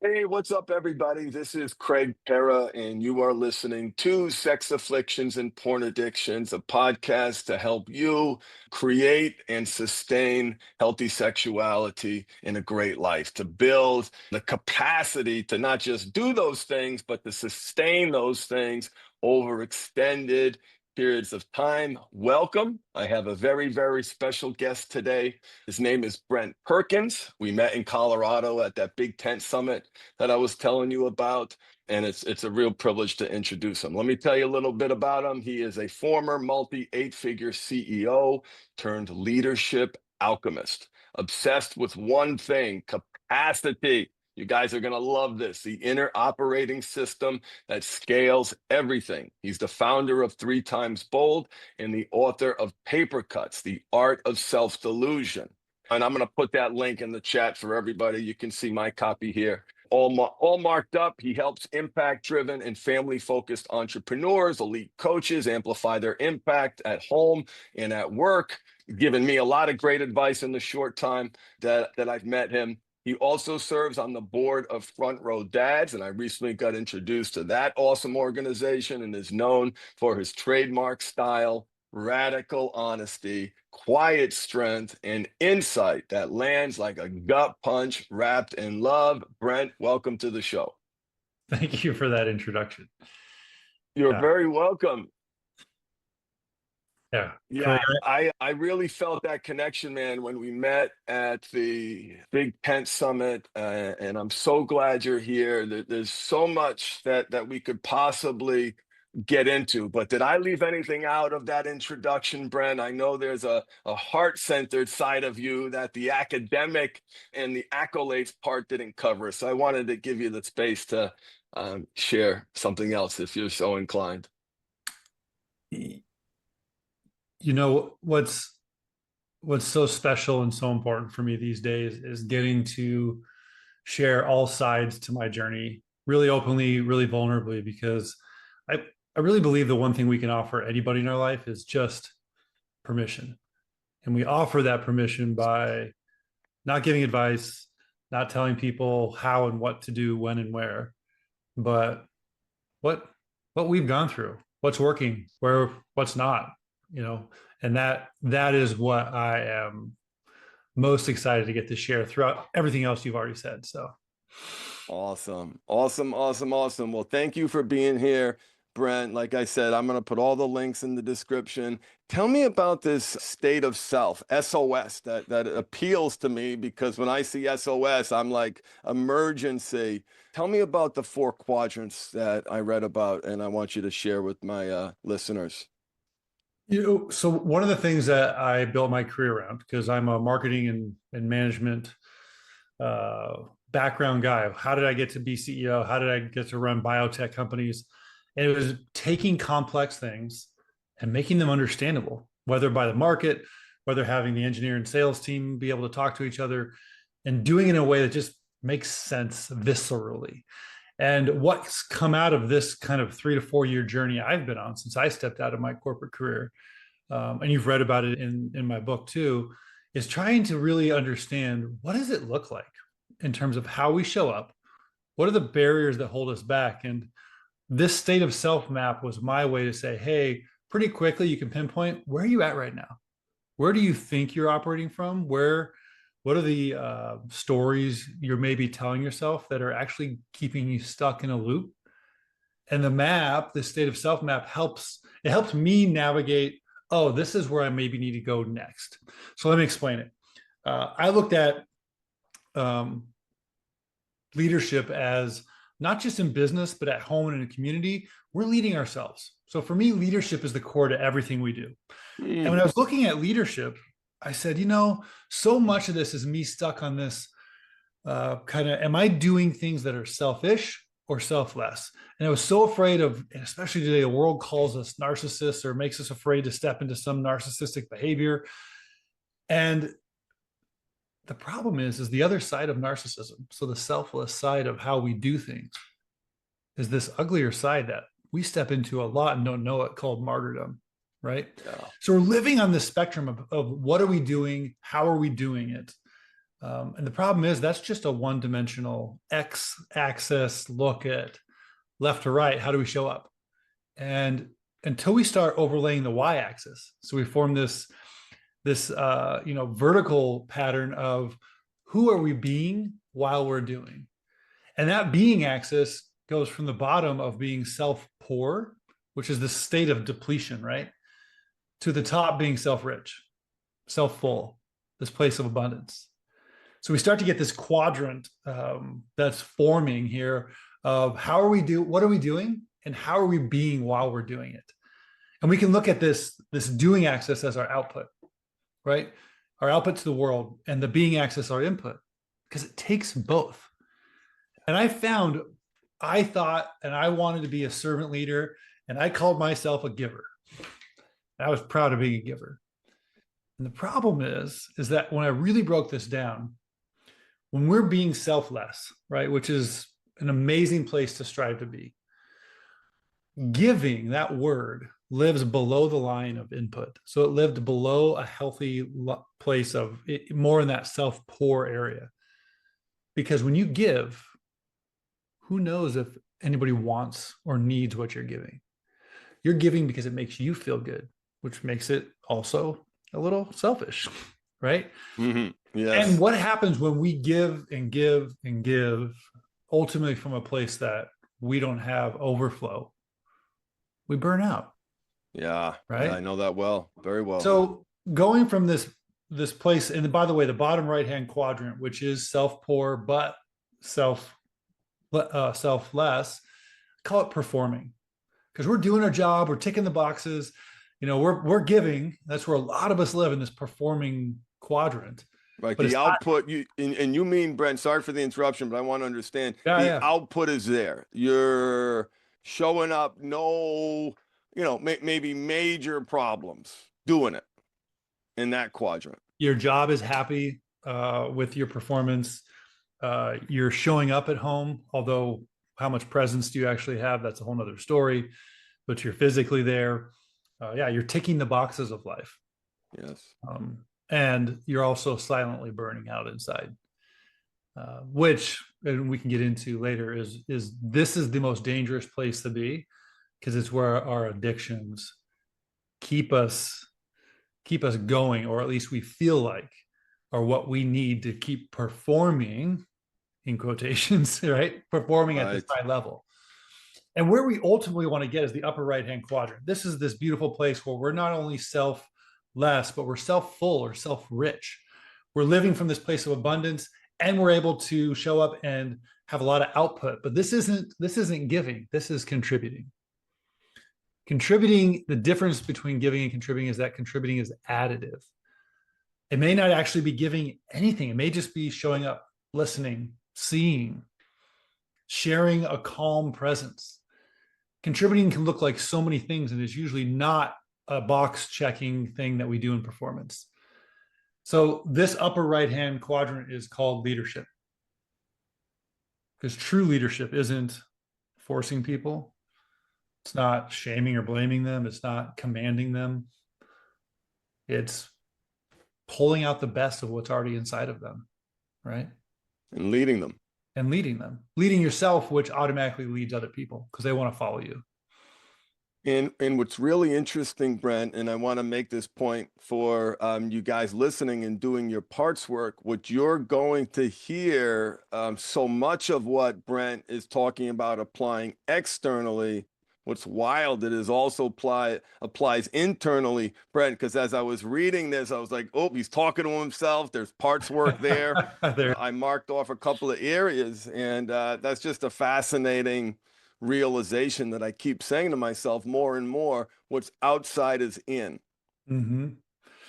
Hey, what's up, everybody? This is Craig Pera, and you are listening to Sex Afflictions and Porn Addictions, a podcast to help you create and sustain healthy sexuality in a great life, to build the capacity to not just do those things, but to sustain those things over extended periods of time. Welcome. I have a very, very special guest today. His name is Brent Perkins. We met in Colorado at that Big Tent Summit that I was telling you about, and it's a real privilege to introduce him. Let me tell you a little bit about him. He is a former multi-eight-figure CEO turned leadership alchemist, obsessed with one thing: capacity. You guys are going to love this. The inner operating system that scales everything. He's the founder of 3 Times Bold and the author of Paper Cuts, The Art of Self-Delusion. And I'm going to put that link in the chat for everybody. You can see my copy here. All marked up. He helps impact-driven and family-focused entrepreneurs, elite coaches amplify their impact at home and at work, giving me a lot of great advice in the short time that I've met him. He also serves on the board of Front Row Dads, and I recently got introduced to that awesome organization, and is known for his trademark style, radical honesty, quiet strength, and insight that lands like a gut punch wrapped in love. Brent, welcome to the show. Thank you for that introduction. You're Yeah. very welcome. Yeah. Yeah, I really felt that connection, man, when we met at the Big Tent Summit, and I'm so glad you're here. There's so much that we could possibly get into, but did I leave anything out of that introduction, Brent? I know there's a heart-centered side of you that the academic and the accolades part didn't cover, so I wanted to give you the space to share something else if you're so inclined. You know, what's so special and so important for me these days is getting to share all sides to my journey really openly, really vulnerably, because I really believe the one thing we can offer anybody in our life is just permission. And we offer that permission by not giving advice, not telling people how and what to do, when and where, but what what we've gone through, what's working, what's not, you know, and that is what I am most excited to get to share throughout everything else you've already said. So Awesome. Awesome. Awesome. Awesome. Well, thank you for being here, Brent. Like I said, I'm going to put all the links in the description. Tell me about this state of self, SOS, that appeals to me, because when I see SOS, I'm like emergency. Tell me about the 4 quadrants that I read about, and I want you to share with my listeners. so one of the things that I built my career around, because I'm a marketing and management background guy. How did I get to be CEO? How did I get to run biotech companies? And it was taking complex things and making them understandable, whether by the market, whether having the engineer and sales team be able to talk to each other, and doing it in a way that just makes sense viscerally. And what's come out of this kind of 3 to 4 year journey I've been on since I stepped out of my corporate career, and you've read about it in my book too, is trying to really understand, what does it look like in terms of how we show up? What are the barriers that hold us back? And this state of self map was my way to say, hey, pretty quickly you can pinpoint, where are you at right now? Where do you think you're operating from? What are the stories you're maybe telling yourself that are actually keeping you stuck in a loop? And the map, the state of self map, helps me navigate, oh, this is where I maybe need to go next. So let me explain it. I looked at um, leadership as not just in business, but at home and in a community. We're leading ourselves. So for me, leadership is the core to everything we do. And when I was looking at leadership, I said, so much of this is me stuck on this kind of, am I doing things that are selfish or selfless? And I was so afraid of, especially today, the world calls us narcissists or makes us afraid to step into some narcissistic behavior. And the problem is the other side of narcissism. So the selfless side of how we do things is this uglier side that we step into a lot and don't know it, called martyrdom, right? Yeah. So we're living on the spectrum of what are we doing? How are we doing it? And the problem is that's just a one-dimensional x-axis look at left to right. How do we show up? And until we start overlaying the y-axis, so we form this vertical pattern of who are we being while we're doing, and that being axis goes from the bottom of being self-poor, which is the state of depletion, right, to the top being self-rich, self-full, this place of abundance. So we start to get this quadrant that's forming here of what are we doing, and how are we being while we're doing it. And we can look at this doing axis as our output, right? Our output to the world, and the being axis our input, because it takes both. And I thought, and I wanted to be a servant leader, and I called myself a giver. I was proud of being a giver. And the problem is that when I really broke this down, when we're being selfless, right, which is an amazing place to strive to be, giving, that word, lives below the line of input. So it lived below a healthy place of it, more in that self-poor area. Because when you give, who knows if anybody wants or needs what you're giving? You're giving because it makes you feel good, which makes it also a little selfish, right? Mm-hmm. Yes. And what happens when we give and give and give, ultimately from a place that we don't have overflow? We burn out. Yeah. Right. Yeah, I know that well, very well. So going from this place, and by the way, the bottom right-hand quadrant, which is self-poor but selfless, call it performing, because we're doing our job, we're ticking the boxes, we're giving. That's where a lot of us live, in this performing quadrant. Right. But the output, you mean, Brent, sorry for the interruption, but I want to understand output is there. You're showing up, maybe major problems doing it in that quadrant. Your job is happy with your performance. You're showing up at home, although how much presence do you actually have? That's a whole nother story, but you're physically there. You're ticking the boxes of life. Yes. And you're also silently burning out inside, which, and we can get into later, is this is the most dangerous place to be, because it's where our addictions keep us going, or at least we feel like are what we need to keep performing, in quotations, right? Performing at this high level. And where we ultimately want to get is the upper right-hand quadrant. This is this beautiful place where we're not only selfless, but we're self-full or self-rich. We're living from this place of abundance, and we're able to show up and have a lot of output. But this isn't giving. This is contributing. Contributing, the difference between giving and contributing is that contributing is additive. It may not actually be giving anything. It may just be showing up, listening, seeing, sharing a calm presence. Contributing can look like so many things, and it's usually not a box checking thing that we do in performance. So this upper right-hand quadrant is called leadership, because true leadership isn't forcing people. It's not shaming or blaming them. It's not commanding them. It's pulling out the best of what's already inside of them, right? And leading them. Leading yourself, which automatically leads other people because they want to follow you. And what's really interesting, Brent, and I want to make this point for you guys listening and doing your parts work, what you're going to hear, so much of what Brent is talking about applying externally, what's wild, it is also applies internally, Brent, because as I was reading this, I was like, oh, he's talking to himself. There's parts work there. I marked off a couple of areas, and that's just a fascinating realization that I keep saying to myself more and more, what's outside is in. Mm-hmm.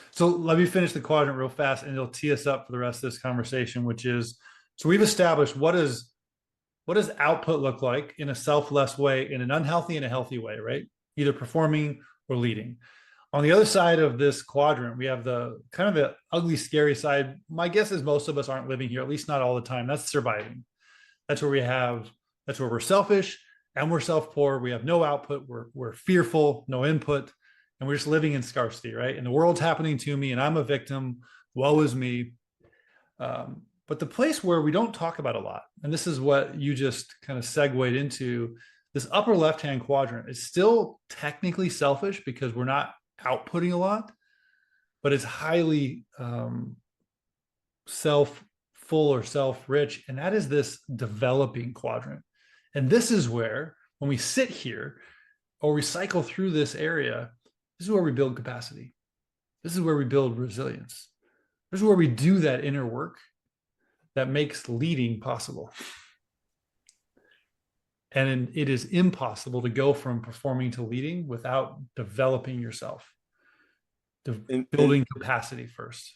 So let me finish the quadrant real fast, and it'll tee us up for the rest of this conversation, which is, so we've established what does output look like in a selfless way, in an unhealthy and a healthy way, right? Either performing or leading. On the other side of this quadrant, we have the kind of the ugly, scary side. My guess is most of us aren't living here, at least not all the time. That's surviving. That's where we're selfish and we're self-poor. We have no output. We're fearful, no input, and we're just living in scarcity, right? And the world's happening to me, and I'm a victim. Woe is me. But the place where we don't talk about a lot, and this is what you just kind of segued into, this upper left-hand quadrant is still technically selfish because we're not outputting a lot, but it's highly self-full or self-rich. And that is this developing quadrant. And this is where, when we sit here or we cycle through this area, this is where we build capacity. This is where we build resilience. This is where we do that inner work that makes leading possible. And it is impossible to go from performing to leading without developing yourself, building capacity first.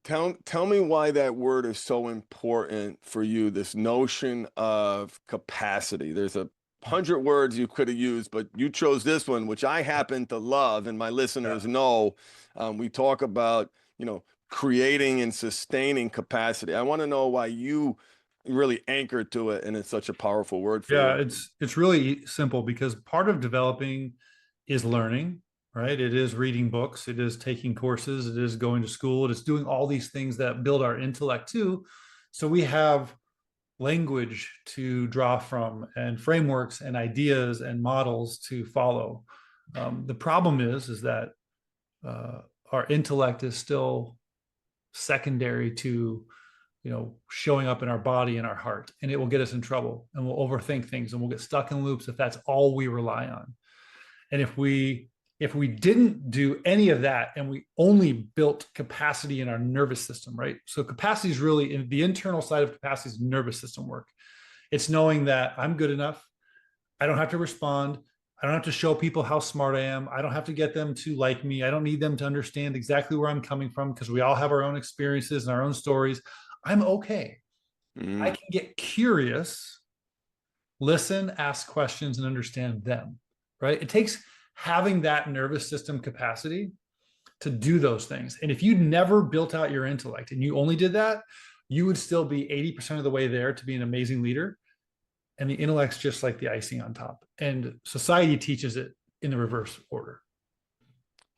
Tell me why that word is so important for you, this notion of capacity. There's 100 words you could have used, but you chose this one, which I happen to love, and my listeners know. We talk about, creating and sustaining capacity. I want to know why you really anchored to it, and it's such a powerful word for you. It's really simple, because part of developing is learning, right? It is reading books, it is taking courses, it is going to school, it is doing all these things that build our intellect too. So we have language to draw from, and frameworks and ideas and models to follow. The problem is that our intellect is still secondary to showing up in our body and our heart, and it will get us in trouble, and we'll overthink things, and we'll get stuck in loops if that's all we rely on. And if we didn't do any of that, and we only built capacity in our nervous system, right? So capacity is really, in the internal side of capacity, is nervous system work. It's knowing that I'm good enough. I don't have to respond. I don't have to show people how smart I am. I don't have to get them to like me. I don't need them to understand exactly where I'm coming from, because we all have our own experiences and our own stories. I'm okay. I can get curious, listen, ask questions, and understand them, right? It takes having that nervous system capacity to do those things. And if you never built out your intellect and you only did that, you would still be 80% of the way there to be an amazing leader. And the intellect's just like the icing on top. And society teaches it in the reverse order.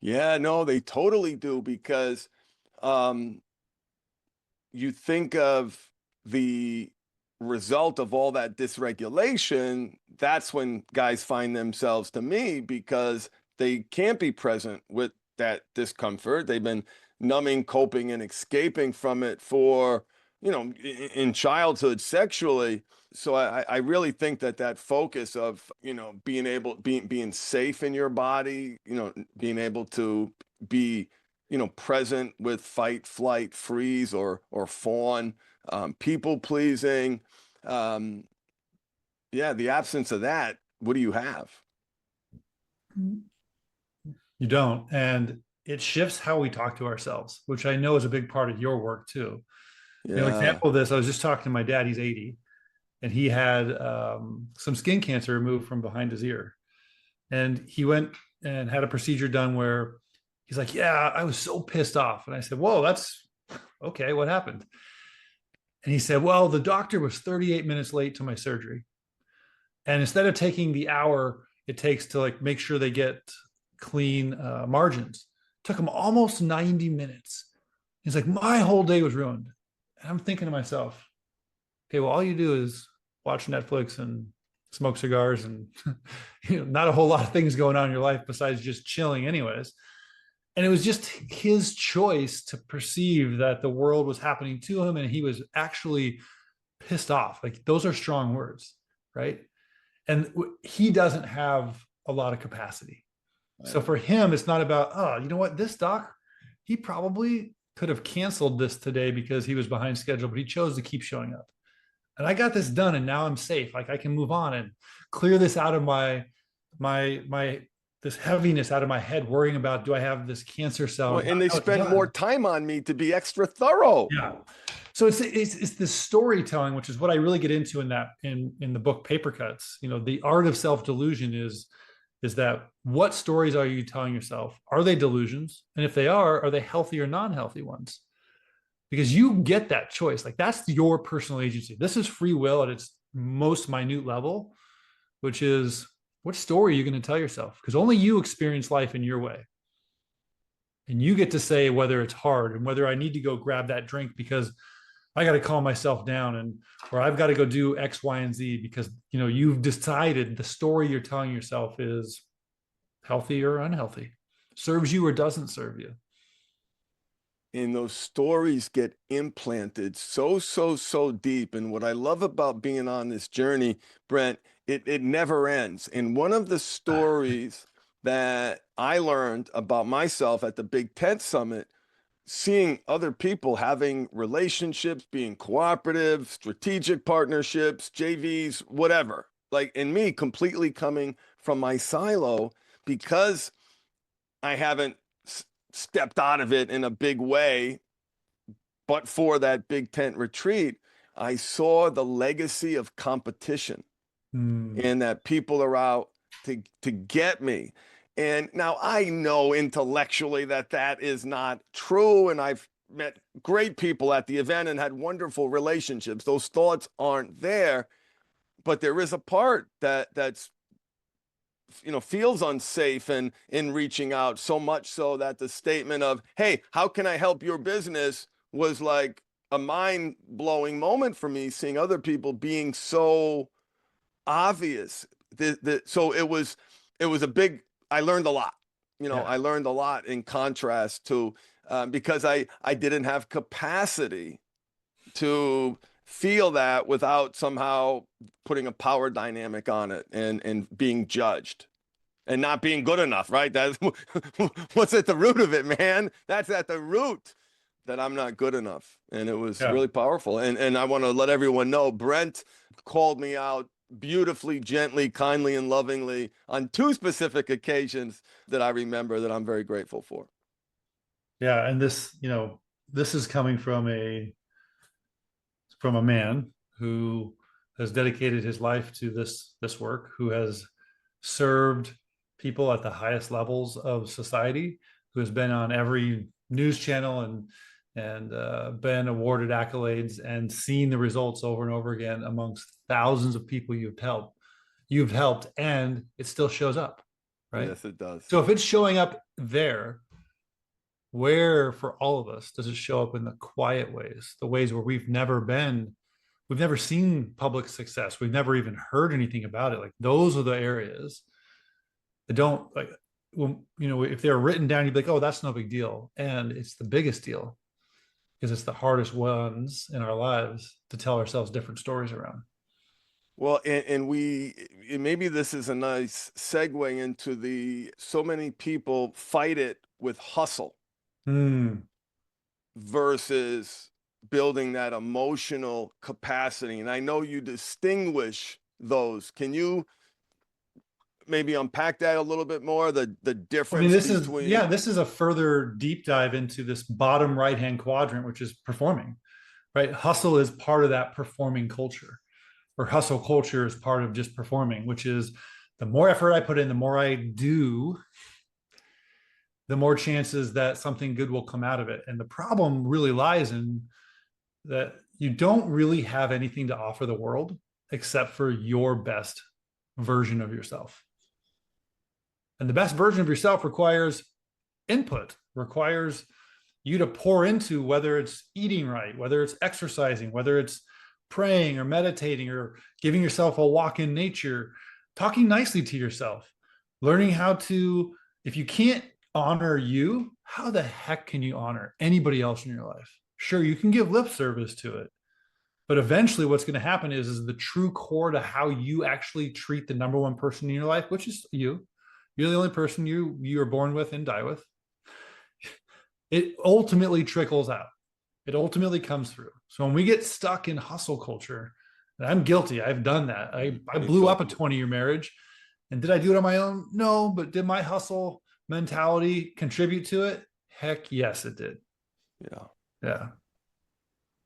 Yeah, no, they totally do, because you think of the result of all that dysregulation. That's when guys find themselves, to me, because they can't be present with that discomfort. They've been numbing, coping, and escaping from it for, in childhood sexually. So I really think that focus of, being safe in your body, being able to be, present with fight, flight, freeze, or fawn, people pleasing. The absence of that, what do you have? You don't. And it shifts how we talk to ourselves, which I know is a big part of your work too. Yeah. Example of this, I was just talking to my dad, he's 80, and he had some skin cancer removed from behind his ear. And he went and had a procedure done where he's like, yeah, I was so pissed off. And I said, whoa, that's okay. What happened? And he said, well, the doctor was 38 minutes late to my surgery. And instead of taking the hour it takes to make sure they get clean margins, it took him almost 90 minutes. He's like, my whole day was ruined. And I'm thinking to myself, okay, well, all you do is watch Netflix and smoke cigars, and not a whole lot of things going on in your life besides just chilling anyways. And it was just his choice to perceive that the world was happening to him, and he was actually pissed off. Those are strong words, right? And he doesn't have a lot of capacity. Right. So for him, it's not about, oh, you know what, this doc, he probably could have canceled this today because he was behind schedule, but he chose to keep showing up. And I got this done, and now I'm safe. I can move on and clear this out of my this heaviness out of my head, worrying about, do I have this cancer cell? Well, and they spend more time on me to be extra thorough. Yeah. So it's this storytelling, which is what I really get into in the book Paper Cuts. The art of self-delusion is that, what stories are you telling yourself? Are they delusions? And if they are they healthy or non-healthy ones? Because you get that choice. That's your personal agency. This is free will at its most minute level, which is, what story are you going to tell yourself? Because only you experience life in your way. And you get to say whether it's hard and whether I need to go grab that drink because I got to calm myself down, and or I've got to go do X, Y, and Z because you've decided the story you're telling yourself is healthy or unhealthy, serves you or doesn't serve you. And those stories get implanted so deep. And what I love about being on this journey, Brent, it never ends. And one of the stories that I learned about myself at the Big Tent Summit, seeing other people having relationships, being cooperative, strategic partnerships, JVs, whatever, like, and me completely coming from my silo because I haven't stepped out of it in a big way. But for that Big Tent retreat, I saw the legacy of competition and that people are out to get me. And now I know intellectually that that is not true. And I've met great people at the event and had wonderful relationships. Those thoughts aren't there, but there is a part that's feels unsafe in reaching out, so much so that the statement of, hey, how can I help your business, was like a mind-blowing moment for me, seeing other people being so obvious. So it was a big, I learned a lot. Yeah. I learned a lot in contrast to because I didn't have capacity to feel that without somehow putting a power dynamic on it and being judged and not being good enough, right? That's what's at the root of it, man. That's at the root, that I'm not good enough. And it was Yeah. really powerful. And I want to let everyone know, Brent called me out beautifully, gently, kindly, and lovingly on two specific occasions that I remember, that I'm very grateful for. Yeah. And this is coming from a man who has dedicated his life to this work, who has served people at the highest levels of society, who has been on every news channel and been awarded accolades and seen the results over and over again amongst thousands of people you've helped, and it still shows up, right? Yes, it does. So if it's showing up there, where for all of us does it show up in the quiet ways, the ways where we've never seen public success, we've never even heard anything about it? Like, those are the areas that don't, like, when, if they're written down, you'd be like, oh, that's no big deal, and it's the biggest deal because it's the hardest ones in our lives to tell ourselves different stories around. Well, and maybe this is a nice segue into so many people fight it with hustle Hmm. versus building that emotional capacity. And I know you distinguish those. Can you maybe unpack that a little bit more? The I mean, difference between. this is a further deep dive into this bottom right hand quadrant, which is performing, right? Hustle is part of that performing culture, or hustle culture is part of just performing, which is the more effort I put in, the more I do, the more chances that something good will come out of it. And the problem really lies in that you don't really have anything to offer the world except for your best version of yourself. And the best version of yourself requires input, requires you to pour into, whether it's eating right, whether it's exercising, whether it's praying or meditating or giving yourself a walk in nature, talking nicely to yourself, learning how to, if you can't honor you, how the heck can you honor anybody else in your life? Sure, you can give lip service to it, but eventually what's going to happen is the true core to how you actually treat the number one person in your life, which is you. You're the only person you are born with and die with. It ultimately trickles out. It ultimately comes through. So when we get stuck in hustle culture, and I'm guilty, I've done that. I Me blew too. up a 20-year marriage. And did I do it on my own? No, but did my hustle mentality contribute to it? Heck yes, it did. Yeah. Yeah.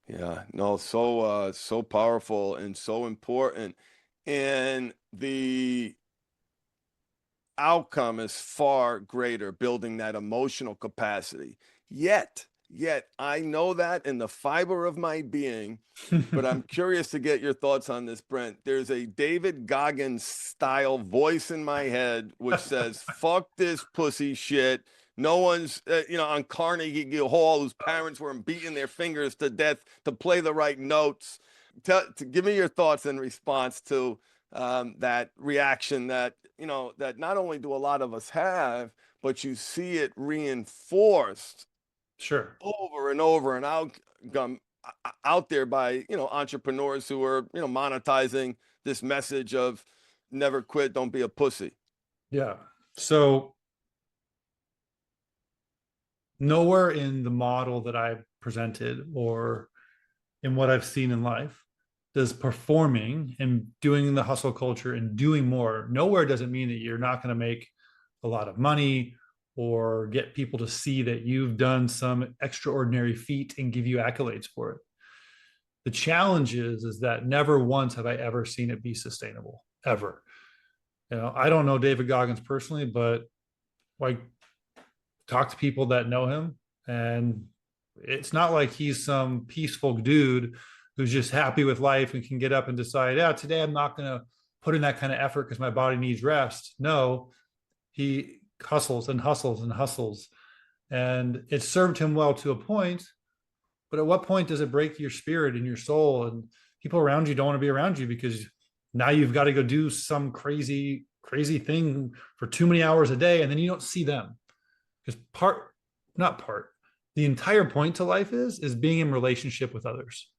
Yeah. No, so powerful and so important. And the outcome is far greater, building that emotional capacity. Yet, I know that in the fiber of my being, but I'm curious to get your thoughts on this, Brent. There's a David Goggins style voice in my head which says, fuck this pussy shit. No one's, on Carnegie Hall whose parents were beating their fingers to death to play the right notes. Give me your thoughts in response to that reaction that, that not only do a lot of us have, but you see it reinforced Sure. over and over and out there by, entrepreneurs who are, monetizing this message of never quit, don't be a pussy. Yeah. So nowhere in the model that I presented or in what I've seen in life does performing and doing the hustle culture and doing more, nowhere does it mean that you're not going to make a lot of money or get people to see that you've done some extraordinary feat and give you accolades for it. The challenge is that never once have I ever seen it be sustainable, ever. I don't know David Goggins personally, but like talk to people that know him, and it's not like he's some peaceful dude who's just happy with life and can get up and decide, yeah, today I'm not going to put in that kind of effort because my body needs rest. No, he hustles and hustles and hustles. And it served him well to a point. But at what point does it break your spirit and your soul? And people around you don't want to be around you because now you've got to go do some crazy, crazy thing for too many hours a day. And then you don't see them. Because the entire point to life is being in relationship with others.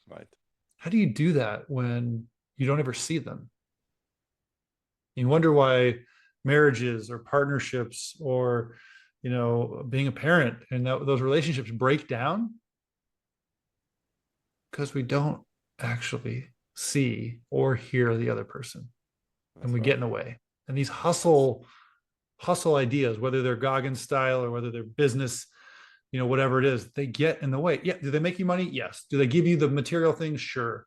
Right. How do you do that when you don't ever see them? You wonder why marriages or partnerships or, being a parent and those relationships break down because we don't actually see or hear the other person. That's and we right. get in the way. And these hustle ideas, whether they're Goggins style or whether they're business, whatever it is, they get in the way. Yeah. Do they make you money? Yes. Do they give you the material things? Sure.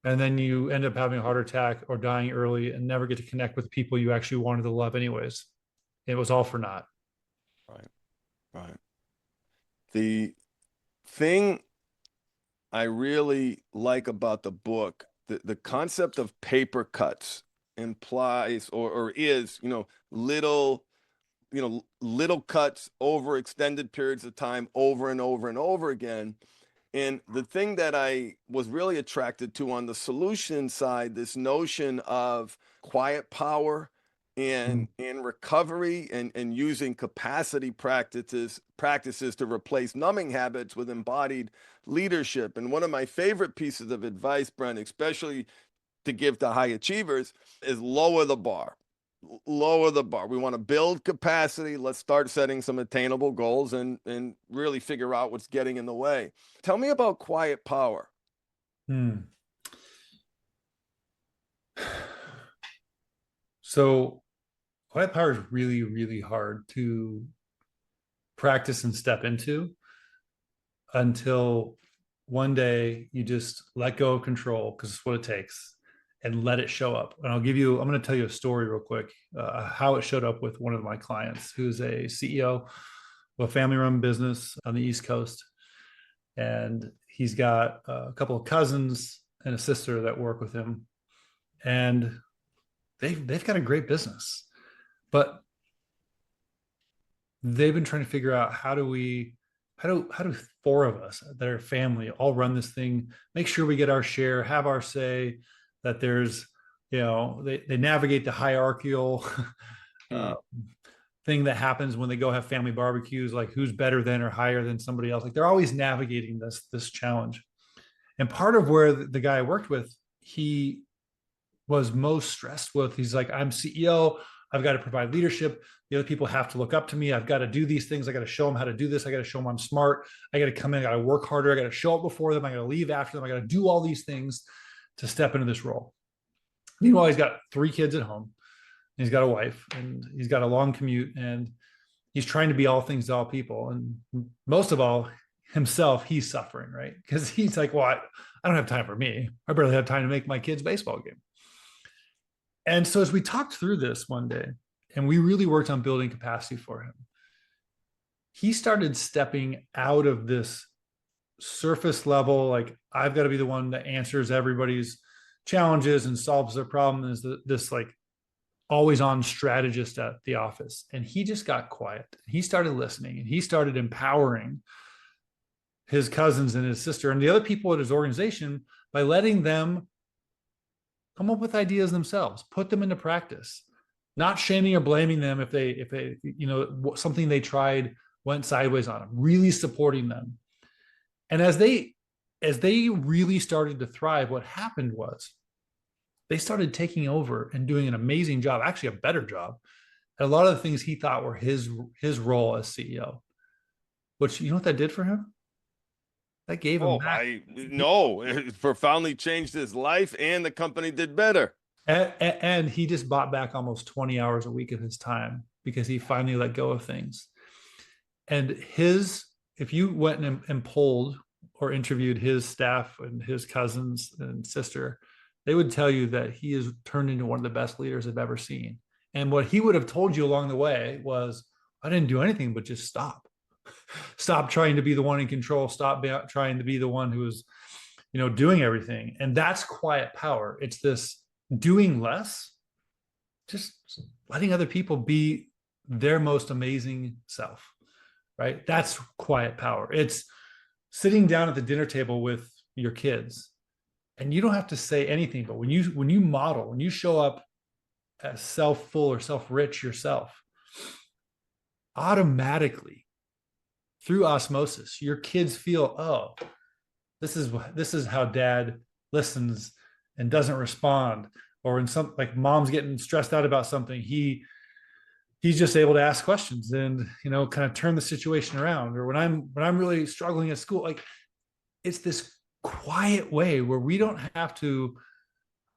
And then you end up having a heart attack or dying early and never get to connect with people you actually wanted to love anyways. It was all for naught. Right. Right. The thing I really like about the book, the concept of paper cuts implies or is, little cuts over extended periods of time over and over and over again. And the thing that I was really attracted to on the solution side, this notion of quiet power and recovery and using capacity practices to replace numbing habits with embodied leadership. And one of my favorite pieces of advice, Brent, especially to give to high achievers, is lower the bar. Lower the bar. We want to build capacity. Let's start setting some attainable goals and really figure out what's getting in the way. Tell me about quiet power. So quiet power is really, really hard to practice and step into until one day you just let go of control, because it's what it takes, and let it show up. And I'm going to tell you a story real quick, how it showed up with one of my clients who's a CEO of a family-run business on the East Coast. And he's got a couple of cousins and a sister that work with him. And they've got a great business. But they've been trying to figure out how do four of us that are family all run this thing, make sure we get our share, have our say, that there's, they navigate the hierarchical thing that happens when they go have family barbecues, like who's better than or higher than somebody else. Like they're always navigating this challenge. And part of where the guy I worked with, he was most stressed with, he's like, I'm CEO, I've got to provide leadership. The other people have to look up to me. I've got to do these things. I got to show them how to do this. I got to show them I'm smart. I got to come in. I got to work harder. I got to show up before them. I got to leave after them. I got to do all these things to step into this role. Meanwhile, he's got 3 kids at home. He's got a wife, and he's got a long commute, and he's trying to be all things to all people. And most of all, himself, he's suffering, right? Because he's like, well, I don't have time for me. I barely have time to make my kids' baseball game. And so as we talked through this one day, and we really worked on building capacity for him, he started stepping out of this surface level, like, I've got to be the one that answers everybody's challenges and solves their problem, is this like always on strategist at the office. And he just got quiet. He started listening and he started empowering his cousins and his sister and the other people at his organization by letting them come up with ideas themselves, put them into practice, not shaming or blaming them if they, something they tried went sideways on them, really supporting them. And as they really started to thrive, what happened was they started taking over and doing an amazing job, actually a better job at a lot of the things he thought were his role as CEO. Which, you know what that did for him? That gave him back. I know it profoundly changed his life, and the company did better. And he just bought back almost 20 hours a week of his time because he finally let go of things. And if you went and polled or interviewed his staff and his cousins and sister, they would tell you that he has turned into one of the best leaders I've ever seen. And what he would have told you along the way was, I didn't do anything but just stop. Stop trying to be the one in control. Stop trying to be the one who is, doing everything. And that's quiet power. It's this doing less, just letting other people be their most amazing self, right? That's quiet power. It's sitting down at the dinner table with your kids and you don't have to say anything, but when you model, when you show up as self-full or self-rich yourself, automatically through osmosis, your kids feel, oh, this is how dad listens and doesn't respond. Or in some, like mom's getting stressed out about something, he's just able to ask questions and kind of turn the situation around. Or when I'm really struggling at school, like it's this quiet way where we don't have to,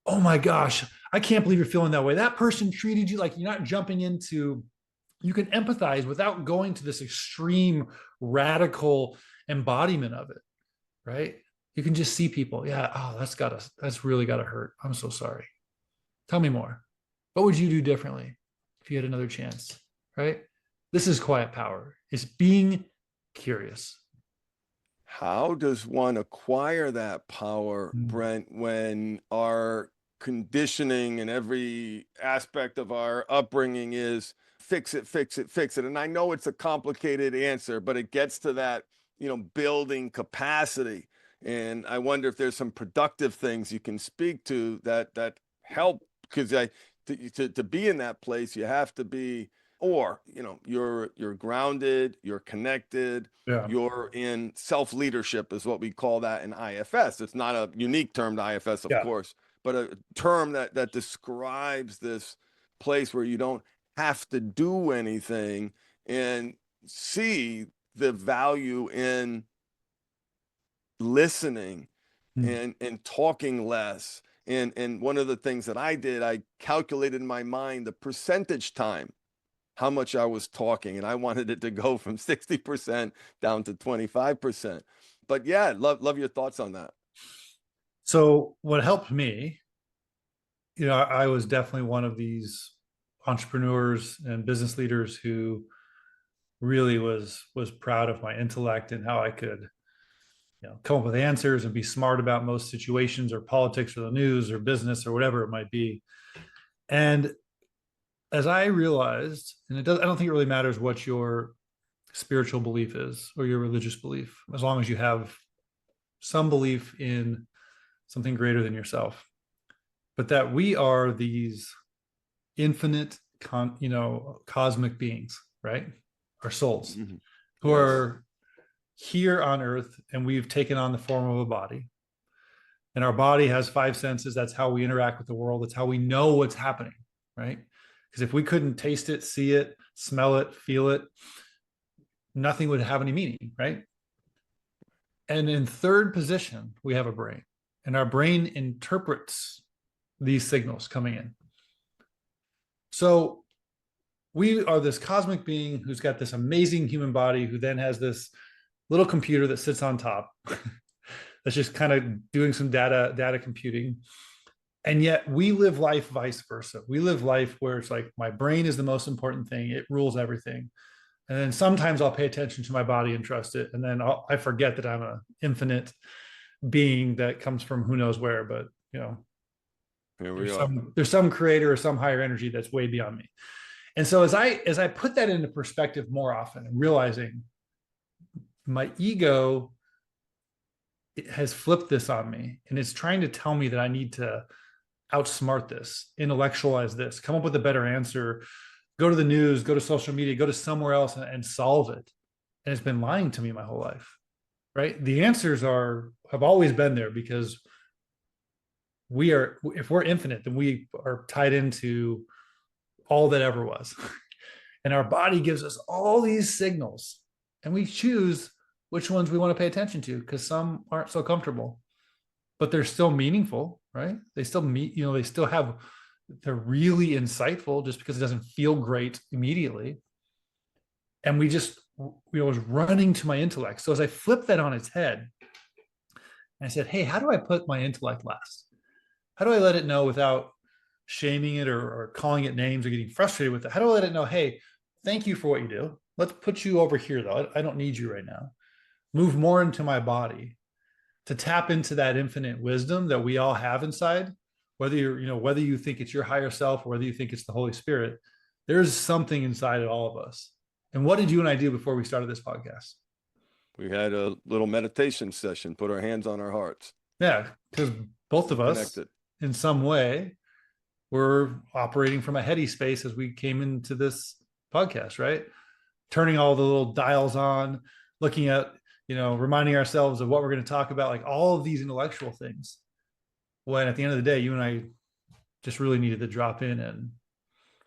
oh my gosh, I can't believe you're feeling that way. That person treated you like, you're not jumping into, you can empathize without going to this extreme radical embodiment of it, right? You can just see people. Yeah. Oh, that's really gotta hurt. I'm so sorry. Tell me more. What would you do differently if you had another chance, right? This is quiet power. It's being curious. How does one acquire that power, Brent, when our conditioning and every aspect of our upbringing is fix it, fix it, fix it? And I know it's a complicated answer, but it gets to that, building capacity. And I wonder if there's some productive things you can speak to that help, because to be in that place, you have to be, or you're grounded, you're connected, Yeah. you're in self-leadership is what we call that in IFS. It's not a unique term to IFS, of course, but a term that describes this place where you don't have to do anything and see the value in listening and talking less. And one of the things that I did, I calculated in my mind the percentage time, how much I was talking, and I wanted it to go from 60% down to 25%. But yeah, love your thoughts on that. So what helped me, I was definitely one of these entrepreneurs and business leaders who really was proud of my intellect and how I could come up with answers and be smart about most situations or politics or the news or business or whatever it might be. And as I realized, and I don't think it really matters what your spiritual belief is or your religious belief, as long as you have some belief in something greater than yourself, but that we are these infinite, cosmic beings, right? Our souls, who are here on earth, and we've taken on the form of a body. And our body has 5 senses. That's how we interact with the world. That's how we know what's happening, right? Because if we couldn't taste it, see it, smell it, feel it, nothing would have any meaning, right? And in third position, we have a brain. And our brain interprets these signals coming in. So we are this cosmic being who's got this amazing human body, who then has this little computer that sits on top that's just kind of doing some data computing. And yet we live life vice versa. We live life where it's like my brain is the most important thing. It rules everything. And then sometimes I'll pay attention to my body and trust it. And then I forget that I'm an infinite being that comes from who knows where. But, Here we are. There's some creator or some higher energy that's way beyond me. And so as I put that into perspective more often and realizing my ego has flipped this on me and it's trying to tell me that I need to outsmart this, intellectualize this, come up with a better answer, go to the news, go to social media, go to somewhere else and solve it. And it's been lying to me my whole life, right? The answers have always been there because if we're infinite, then we are tied into all that ever was. And our body gives us all these signals and we choose which ones we want to pay attention to because some aren't so comfortable, but they're still meaningful, right? They still they're really insightful just because it doesn't feel great immediately. And we was running to my intellect. So as I flipped that on its head, I said, hey, how do I put my intellect last? How do I let it know without shaming it or calling it names or getting frustrated with it? How do I let it know, hey, thank you for what you do. Let's put you over here, though. I don't need you right now. Move more into my body to tap into that infinite wisdom that we all have inside, whether you think it's your higher self or whether you think it's the Holy Spirit, there's something inside of all of us. And what did you and I do before we started this podcast? We had a little meditation session, put our hands on our hearts. Yeah, because both of us, connected in some way, were operating from a heady space as we came into this podcast, right? Turning all the little dials on, looking at, reminding ourselves of what we're going to talk about, like all of these intellectual things. When at the end of the day, you and I just really needed to drop in and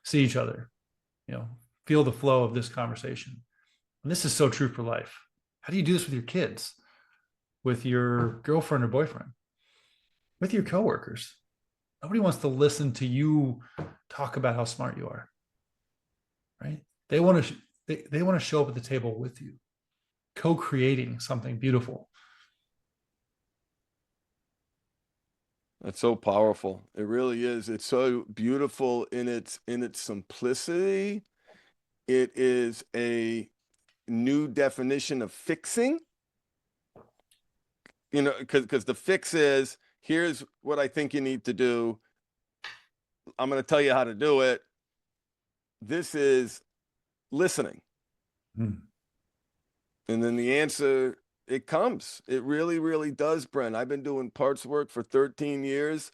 see each other, feel the flow of this conversation. And this is so true for life. How do you do this with your kids, with your girlfriend or boyfriend, with your coworkers? Nobody wants to listen to you talk about how smart you are, right? They want to show up at the table with you, co-creating something beautiful. That's so powerful. It really is. It's so beautiful in its simplicity. It is a new definition of fixing. Because the fix is, here's what I think you need to do. I'm going to tell you how to do it. This is listening. And then the answer, it comes. It really, really does, Brent. I've been doing parts work for 13 years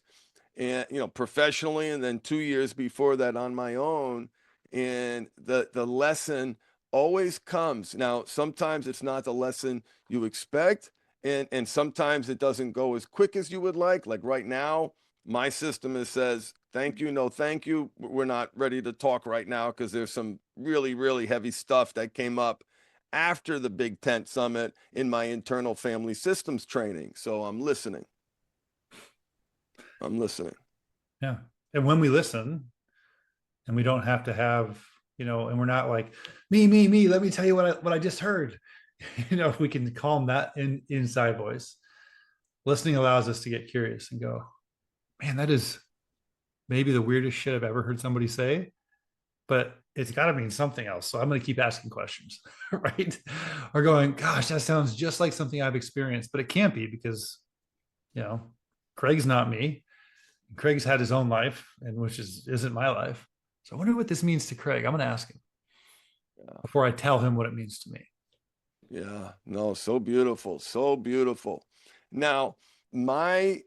and, professionally, and then 2 years before that on my own. And the lesson always comes. Now, sometimes it's not the lesson you expect. And sometimes it doesn't go as quick as you would like. Like right now, my system says, thank you, no thank you. We're not ready to talk right now because there's some really, really heavy stuff that came up after the Big Tent Summit in my internal family systems training. So I'm listening. Yeah. And when we listen, and we don't have to have, and we're not like, me, let me tell you what I just heard. If we can calm that inside voice, listening allows us to get curious and go, man, that is maybe the weirdest shit I've ever heard somebody say, but it's got to mean something else. So I'm going to keep asking questions, right? Or going, gosh, that sounds just like something I've experienced, but it can't be because, Craig's not me. Craig's had his own life, and which isn't my life. So I wonder what this means to Craig. I'm going to ask him before I tell him what it means to me. Yeah, no, so beautiful, so beautiful. Now, my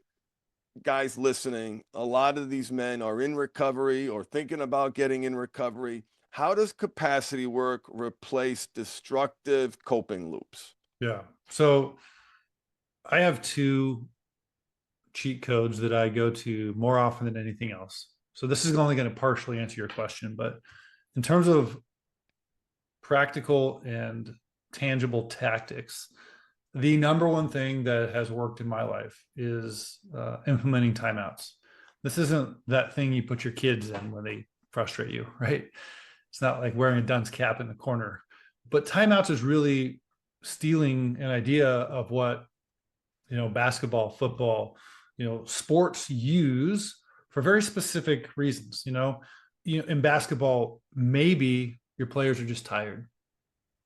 guys listening, a lot of these men are in recovery or thinking about getting in recovery. How does capacity work replace destructive coping loops? Yeah. So I have 2 cheat codes that I go to more often than anything else. So this is only going to partially answer your question, but in terms of practical and tangible tactics, the number one thing that has worked in my life is implementing timeouts. This isn't that thing you put your kids in when they frustrate you, right? It's not like wearing a dunce cap in the corner, but timeouts is really stealing an idea of what, basketball, football, sports use for very specific reasons. In basketball, maybe your players are just tired,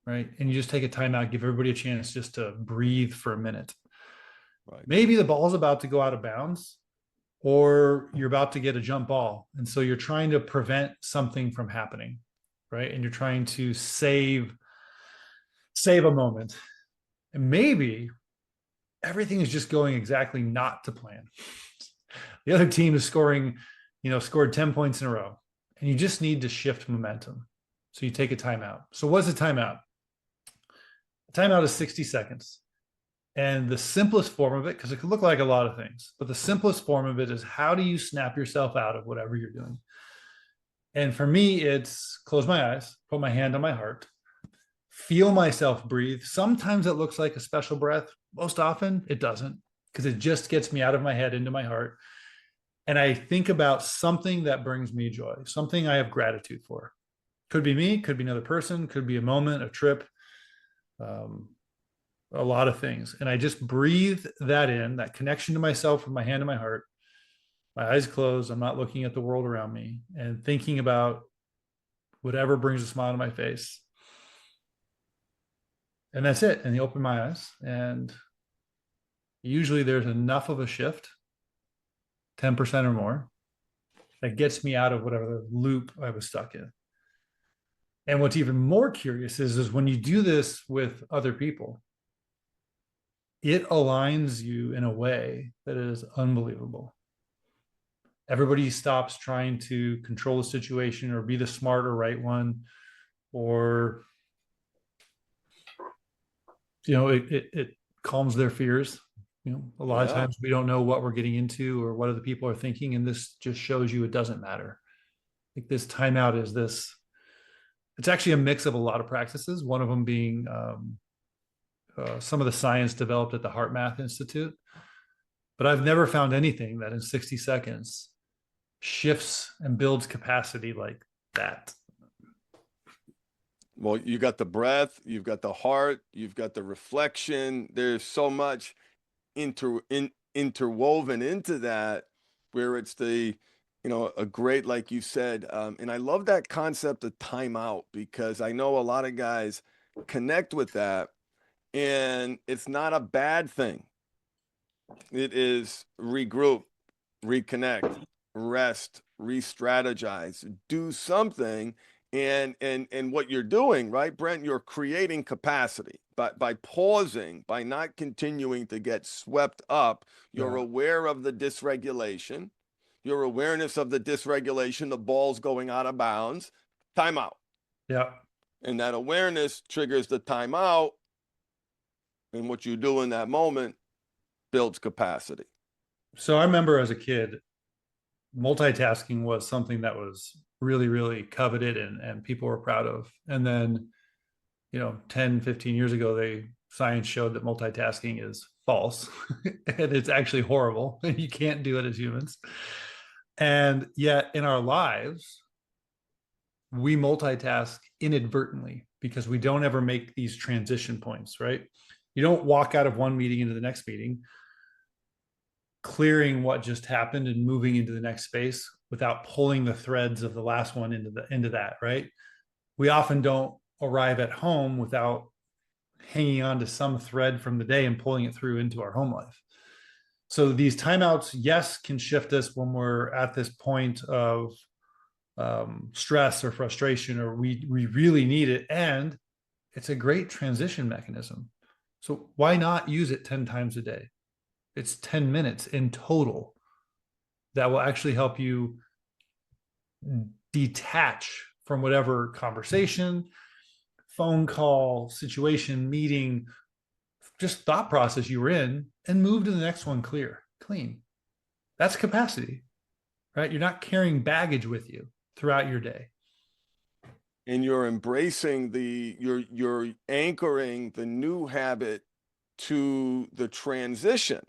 right? And you just take a timeout, give everybody a chance just to breathe for a minute. Right. Maybe the ball's about to go out of bounds or you're about to get a jump ball. And so you're trying to prevent something from happening, right? And you're trying to save a moment. And maybe everything is just going exactly not to plan. The other team is scored 10 points in a row, and you just need to shift momentum. So you take a timeout. So what's a timeout? A timeout is 60 seconds. And the simplest form of it, because it could look like a lot of things, but the simplest form of it is, how do you snap yourself out of whatever you're doing? And for me, it's close my eyes, put my hand on my heart, feel myself breathe. Sometimes it looks like a special breath. Most often it doesn't, because it just gets me out of my head into my heart. And I think about something that brings me joy, something I have gratitude for. Could be me, could be another person, could be a moment, a trip, a lot of things. And I just breathe that in, that connection to myself with my hand and my heart. My eyes closed. I'm not looking at the world around me and thinking about whatever brings a smile to my face. And that's it. And I open my eyes, and usually there's enough of a shift, 10% or more, that gets me out of whatever loop I was stuck in. And what's even more curious is when you do this with other people, it aligns you in a way that is unbelievable. Everybody stops trying to control the situation or be the smart or right one, or it calms their fears. A lot of times we don't know what we're getting into or what other people are thinking, and this just shows you it doesn't matter. Like, this timeout is this. It's actually a mix of a lot of practices. One of them being some of the science developed at the Heart Math Institute. But I've never found anything that in 60 seconds shifts and builds capacity like that. Well, you got the breath, you've got the heart, you've got the reflection. There's so much interwoven into that, where it's a great, like you said, and I love that concept of timeout, because I know a lot of guys connect with that, and it's not a bad thing. It is regroup, reconnect, rest, re-strategize, do something. And what you're doing, right, Brent, you're creating capacity by pausing, by not continuing to get swept up. You're aware of the dysregulation, your awareness of the dysregulation, the ball's going out of bounds, timeout. Yeah. And that awareness triggers the timeout. And what you do in that moment builds capacity. So I remember as a kid, multitasking was something that was really, really coveted and people were proud of. And then, 10, 15 years ago, science showed that multitasking is false and it's actually horrible. You can't do it as humans. And yet in our lives, we multitask inadvertently because we don't ever make these transition points, right? You don't walk out of one meeting into the next meeting, clearing what just happened and moving into the next space without pulling the threads of the last one into that, right? We often don't arrive at home without hanging on to some thread from the day and pulling it through into our home life. So these timeouts, yes, can shift us when we're at this point of stress or frustration, or we really need it. And it's a great transition mechanism. So why not use it 10 times a day? It's 10 minutes in total that will actually help you detach from whatever conversation, phone call, situation, meeting, just thought process you were in, and move to the next one clean. That's capacity, right? You're not carrying baggage with you throughout your day. And you're embracing you're anchoring the new habit to the transition,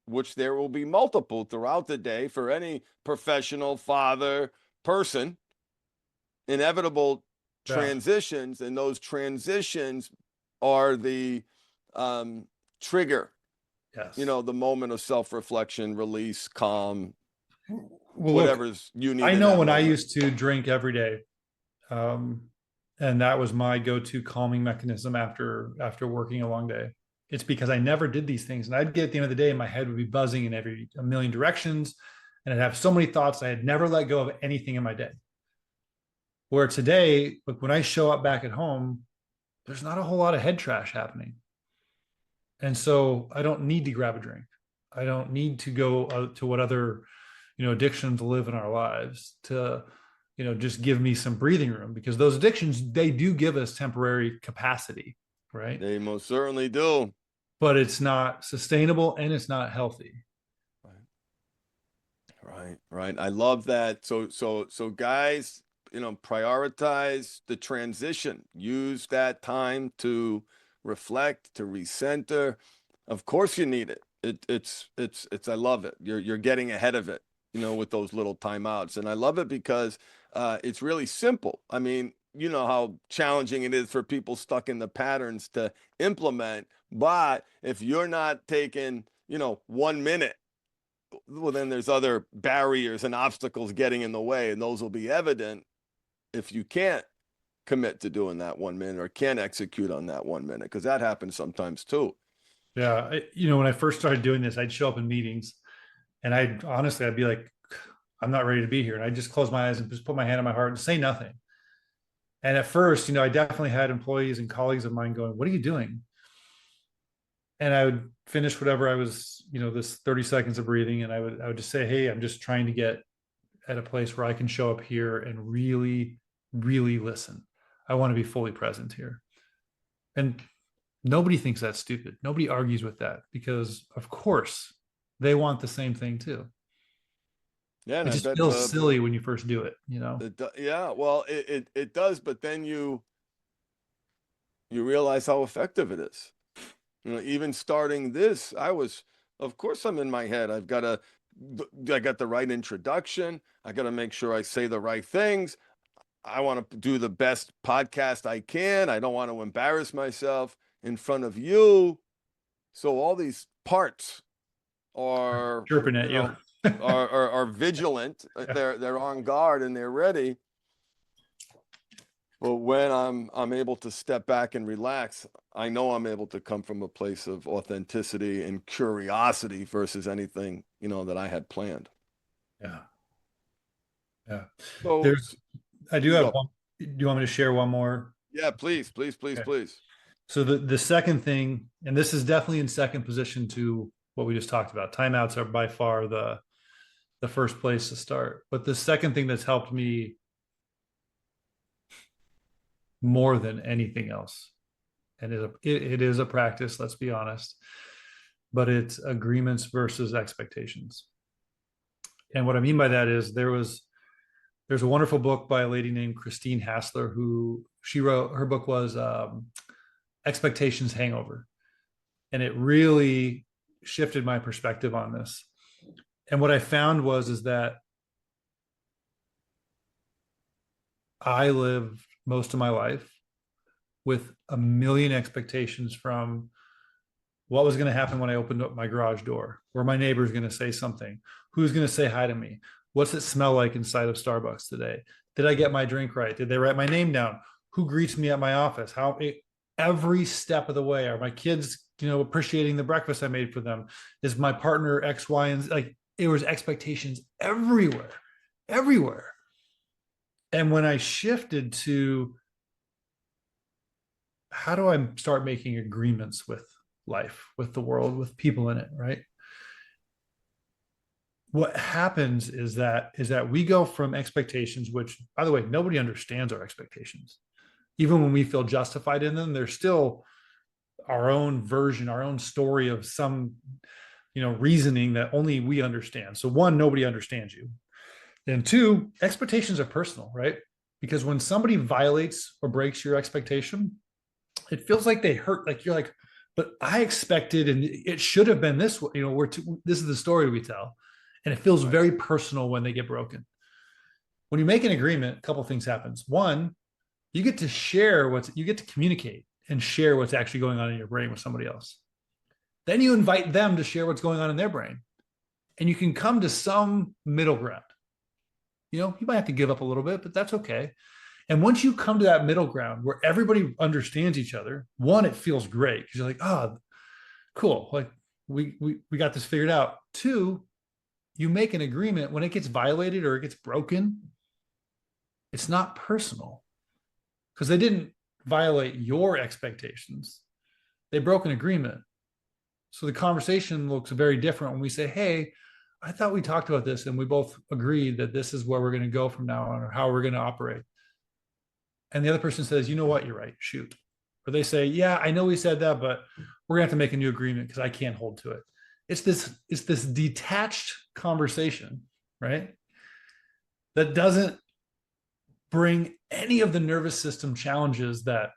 which there will be multiple throughout the day for any professional, father, person, inevitable transitions. And those transitions are the trigger, yes, the moment of self-reflection, release, calm, whatever's you need. I know when I used to drink every day, and that was my go-to calming mechanism after working a long day. It's because I never did these things, and I'd get at the end of the day and my head would be buzzing in a million directions, and I'd have so many thoughts. I had never let go of anything in my day. Where today, look, when I show up back at home, there's not a whole lot of head trash happening. And so I don't need to grab a drink. I don't need to go to what other, addictions live in our lives to, just give me some breathing room, because those addictions, they do give us temporary capacity, right? They most certainly do. But it's not sustainable and it's not healthy. Right. I love that. So guys, prioritize the transition. Use that time to reflect, to recenter. Of course you need it. It's I love it. You're getting ahead of it, with those little timeouts. And I love it because it's really simple. I mean, you know how challenging it is for people stuck in the patterns to implement. But if you're not taking, 1 minute, well, then there's other barriers and obstacles getting in the way, and those will be evident if you can't commit to doing that 1 minute or can't execute on that 1 minute, because that happens sometimes too. Yeah. When I first started doing this, I'd show up in meetings and I'd be like, I'm not ready to be here. And I'd just close my eyes and just put my hand on my heart and say nothing. And at first, I definitely had employees and colleagues of mine going, what are you doing? And I would finish whatever I was, this 30 seconds of breathing. And I would just say, hey, I'm just trying to get at a place where I can show up here and really, really listen. I want to be fully present here. And nobody thinks that's stupid. Nobody argues with that, because of course they want the same thing too. Yeah, and it just feels silly when you first do it, Yeah, well, it does, but then you realize how effective it is. Even starting this, of course I'm in my head. I got the right introduction. I got to make sure I say the right things. I want to do the best podcast I can. I don't want to embarrass myself in front of you. So all these parts are chirping at you. are vigilant. They're on guard and they're ready. But when I'm able to step back and relax, I know I'm able to come from a place of authenticity and curiosity versus anything, that I had planned. Yeah. Yeah. So I do have one. Do you want me to share one more? Yeah, please. So the second thing, and this is definitely in second position to what we just talked about. Timeouts are by far the first place to start. But the second thing that's helped me more than anything else, and it is a practice, let's be honest, but it's agreements versus expectations. And what I mean by that is there's a wonderful book by a lady named Christine Hassler, who her book was Expectations Hangover. And it really shifted my perspective on this. And what I found is that I lived most of my life with a million expectations from what was going to happen when I opened up my garage door, where my neighbor's going to say something, who's going to say hi to me, what's it smell like inside of Starbucks today, did I get my drink right, did they write my name down, who greets me at my office, every step of the way, are my kids appreciating the breakfast I made for them, is my partner X, Y, and Z? Like, it was expectations everywhere. And when I shifted to how do I start making agreements with life, with the world, with people in it, right? What happens is that we go from expectations, which, by the way, nobody understands our expectations. Even when we feel justified in them, they're still our own version, our own story of some, reasoning that only we understand. So one, nobody understands you. And two, expectations are personal, right? Because when somebody violates or breaks your expectation, it feels like they hurt. Like, you're like, but I expected, and it should have been this way. This is the story we tell. And it feels very personal when they get broken. When you make an agreement, a couple of things happens. One, you get to share you get to communicate and share what's actually going on in your brain with somebody else. Then you invite them to share what's going on in their brain. And you can come to some middle ground. You might have to give up a little bit, but that's okay. And once you come to that middle ground where everybody understands each other, one, it feels great because you're like, oh, cool. Like we got this figured out. Two, you make an agreement, when it gets violated or it gets broken, it's not personal because they didn't violate your expectations. They broke an agreement. So the conversation looks very different when we say, hey, I thought we talked about this and we both agreed that this is where we're going to go from now on or how we're going to operate. And the other person says, you know what, you're right, shoot. Or they say, yeah, I know we said that, but we're going to have to make a new agreement because I can't hold to it. It's this detached conversation, right? That doesn't bring any of the nervous system challenges that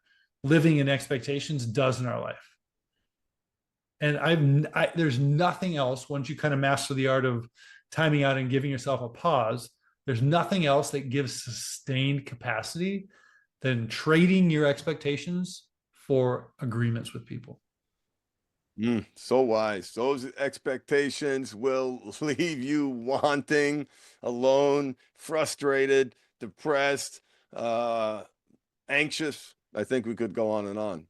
living in expectations does in our life. And there's nothing else once you kind of master the art of timing out and giving yourself a pause. There's nothing else that gives sustained capacity than trading your expectations for agreements with people. So wise. Those expectations will leave you wanting, alone, frustrated, depressed, anxious. I think we could go on and on.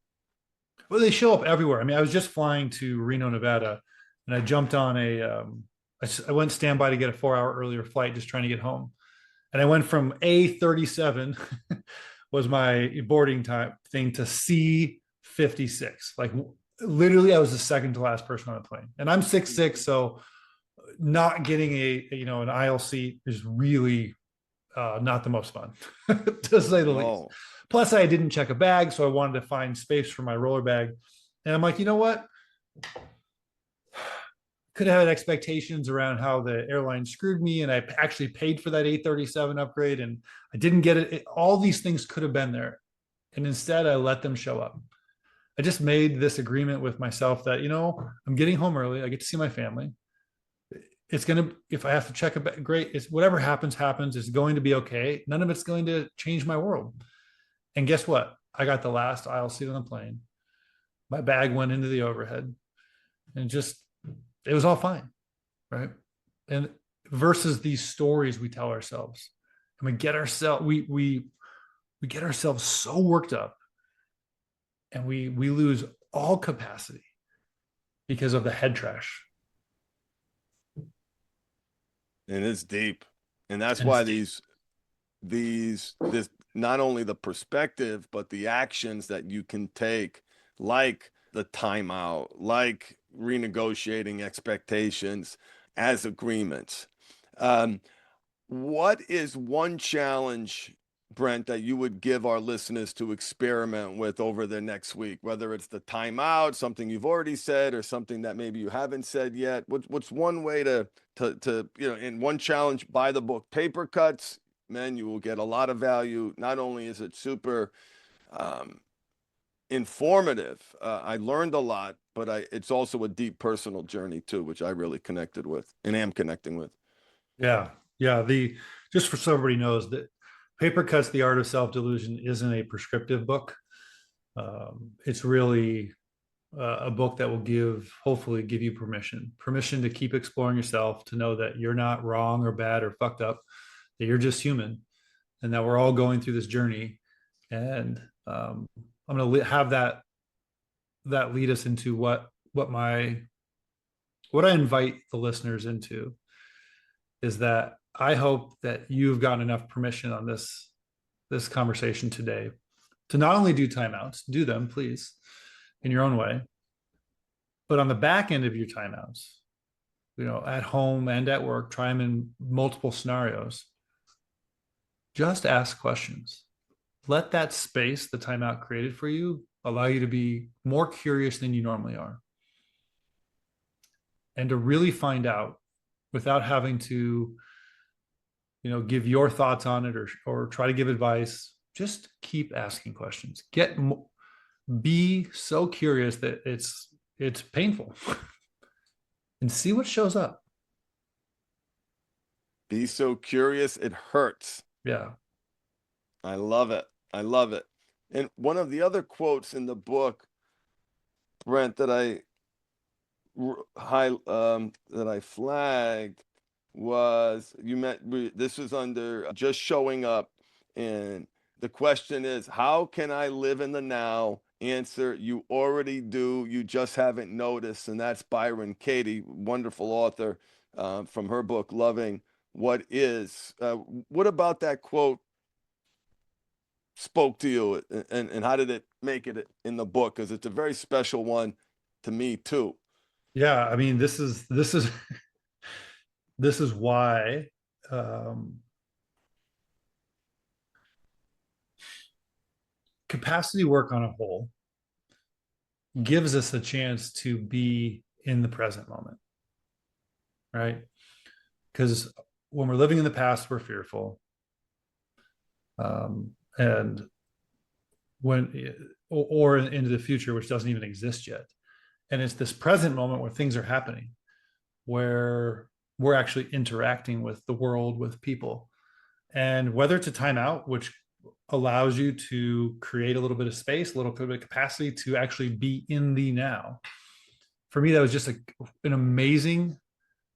Well, they show up everywhere. I mean, I was just flying to Reno, Nevada, and I jumped on I went standby to get a 4 hour earlier flight, just trying to get home. And I went from A37 was my boarding time thing to C56. Like literally, I was the second to last person on the plane, and I'm 6'6", so not getting an aisle seat is really not the most fun, to say the least. Plus, I didn't check a bag, so I wanted to find space for my roller bag. And I'm like, you know what? Could have had expectations around how the airline screwed me, and I actually paid for that A37 upgrade, and I didn't get it. All these things could have been there. And instead, I let them show up. I just made this agreement with myself that, I'm getting home early. I get to see my family. It's going to, if I have to check a bag, great. It's whatever happens. It's going to be okay. None of it's going to change my world. And guess what? I got the last aisle seat on the plane. My bag went into the overhead and it was all fine. Right. And versus these stories we tell ourselves, and we get ourselves so worked up and we lose all capacity because of the head trash. And it's deep. And that's why this not only the perspective, but the actions that you can take, like the timeout, like renegotiating expectations as agreements. What is one challenge, Brent, that you would give our listeners to experiment with over the next week, whether it's the timeout, something you've already said, or something that maybe you haven't said yet? What's one way to in one challenge, buy the book Paper Cuts? Man, you will get a lot of value. Not only is it super informative, I learned a lot, but it's also a deep personal journey too, which I really connected with and am connecting with. Yeah. Yeah. Just for so everybody knows that Paper Cuts, The Art of Self-Delusion isn't a prescriptive book. It's really a book that will hopefully give you permission to keep exploring yourself, to know that you're not wrong or bad or fucked up, that you're just human, and that we're all going through this journey. And I'm going to have that lead us into what I invite the listeners into is that I hope that you've gotten enough permission on this conversation today to not only do timeouts, do them, please, in your own way, but on the back end of your timeouts, at home and at work, try them in multiple scenarios. Just ask questions. Let that space the timeout created for you allow you to be more curious than you normally are. And to really find out without having to, give your thoughts on it or try to give advice. Just keep asking questions. Be so curious that it's painful and see what shows up. Be so curious, it hurts. Yeah. I love it. I love it. And one of the other quotes in the book, Brent, that I flagged was this was under just showing up, and the question is, how can I live in the now? Answer, you already do, you just haven't noticed. And that's Byron Katie, wonderful author. from her book, Loving What Is. What about that quote spoke to you, and how did it make it in the book? Because it's a very special one to me too. Yeah, I mean, this is this is why um, capacity work on a whole gives us a chance to be in the present moment, right? Because when we're living in the past, we're fearful, and when or into the future, which doesn't even exist yet. And it's this present moment where things are happening, where we're actually interacting with the world, with people. And whether it's a timeout, which allows you to create a little bit of space, a little bit of capacity to actually be in the now. For me, that was just an amazing,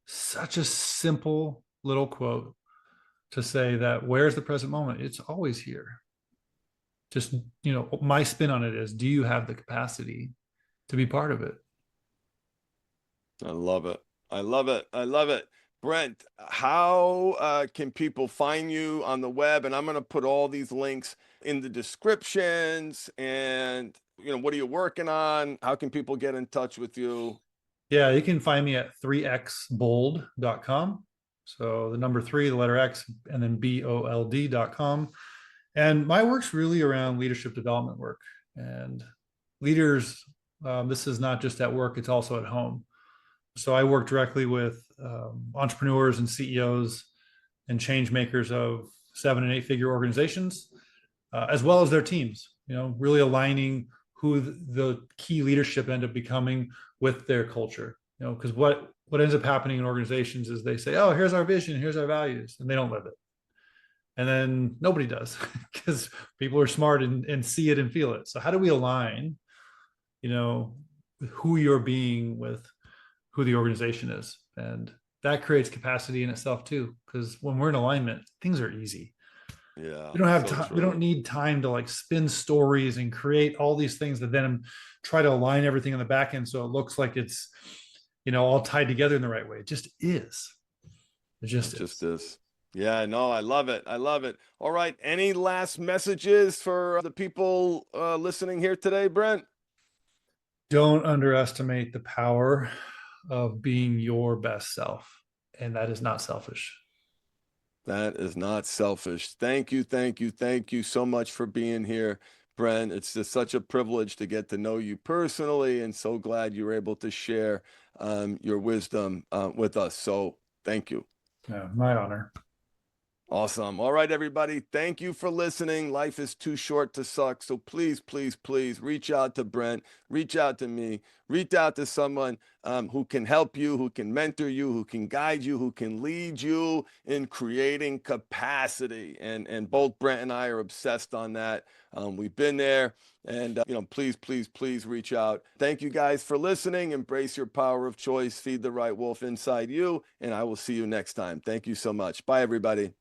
such a simple little quote to say that where's the present moment? It's always here. Just, my spin on it is, do you have the capacity to be part of it? I love it. I love it. I love it. Brent, how can people find you on the web? And I'm going to put all these links in the descriptions. And, what are you working on? How can people get in touch with you? Yeah, you can find me at 3xbold.com. So the number three, the letter X, and then BOLD.com. And my work's really around leadership development work. And leaders, this is not just at work, it's also at home. So I work directly with entrepreneurs and CEOs and change makers of 7 and 8 figure organizations, as well as their teams, really aligning who the key leadership end up becoming with their culture, because what ends up happening in organizations is they say, oh, here's our vision, here's our values, and they don't live it. And then nobody does because people are smart and see it and feel it. So how do we align, who you're being with who the organization is? And that creates capacity in itself too, because when we're in alignment, things are easy. Yeah, We don't have so time. We true. don't need time to like spin stories and create all these things that then try to align everything on the back end so it looks like it's, all tied together in the right way. It just is. It just It just is. is. Yeah, no, I love it. I love it. All right. Any last messages for the people listening here today, Brent? Don't underestimate the power of being your best self. And that is not selfish. That is not selfish. Thank you, thank you, thank you so much for being here, Brent. It's just such a privilege to get to know you personally, and so glad you were able to share your wisdom with us. So thank you. Yeah, my honor. Awesome. All right, everybody. Thank you for listening. Life is too short to suck. So please, please, please reach out to Brent, reach out to me, reach out to someone who can help you, who can mentor you, who can guide you, who can lead you in creating capacity. And both Brent and I are obsessed on that. We've been there. And, please, please, please reach out. Thank you guys for listening. Embrace your power of choice. Feed the right wolf inside you. And I will see you next time. Thank you so much. Bye, everybody.